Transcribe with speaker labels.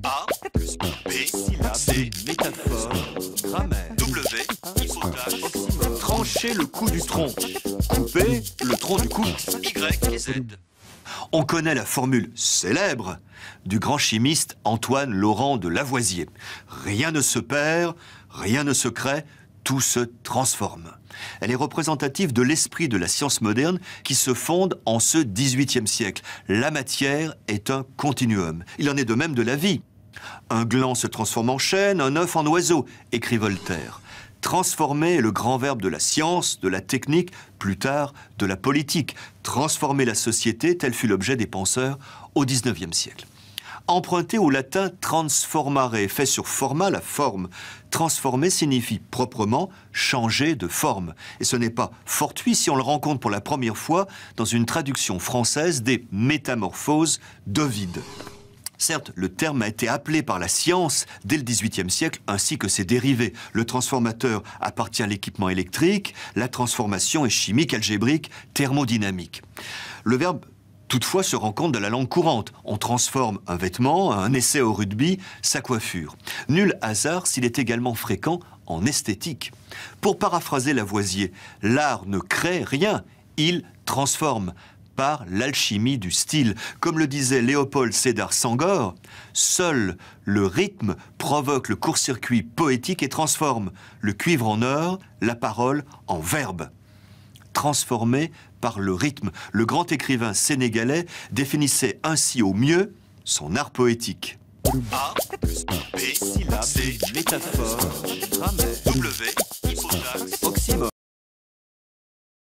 Speaker 1: A plus B, C,
Speaker 2: métaphore, grammaire,
Speaker 1: W, hypothèse,
Speaker 2: oxymore.
Speaker 3: Trancher le cou du tronc. Couper le tronc du cou.
Speaker 1: Y et Z.
Speaker 3: On connaît la formule célèbre du grand chimiste Antoine Laurent de Lavoisier. Rien ne se perd, rien ne se crée, tout se transforme. Elle est représentative de l'esprit de la science moderne qui se fonde en ce XVIIIe siècle. La matière est un continuum. Il en est de même de la vie. Un gland se transforme en chêne, un œuf en oiseau, écrit Voltaire. Transformer est le grand verbe de la science, de la technique, plus tard de la politique. Transformer la société, tel fut l'objet des penseurs au XIXe siècle. Emprunté au latin transformare, fait sur forma, la forme. Transformer signifie proprement changer de forme. Et ce n'est pas fortuit si on le rencontre pour la première fois dans une traduction française des Métamorphoses d'Ovide. Certes, le terme a été appelé par la science dès le XVIIIe siècle, ainsi que ses dérivés. Le transformateur appartient à l'équipement électrique, la transformation est chimique, algébrique, thermodynamique. Le verbe toutefois se rencontre dans la langue courante. On transforme un vêtement, un essai au rugby, sa coiffure. Nul hasard s'il est également fréquent en esthétique. Pour paraphraser Lavoisier, l'art ne crée rien, il transforme par l'alchimie du style. Comme le disait Léopold Sédar Senghor, seul le rythme provoque le court-circuit poétique et transforme le cuivre en or, la parole en verbe. Transformé par le rythme, le grand écrivain sénégalais définissait ainsi au mieux son art poétique.
Speaker 1: A plus B,
Speaker 2: Syllabe,
Speaker 1: C,
Speaker 2: métaphore, grammaire,
Speaker 1: W, hypothèse,
Speaker 2: oxymore.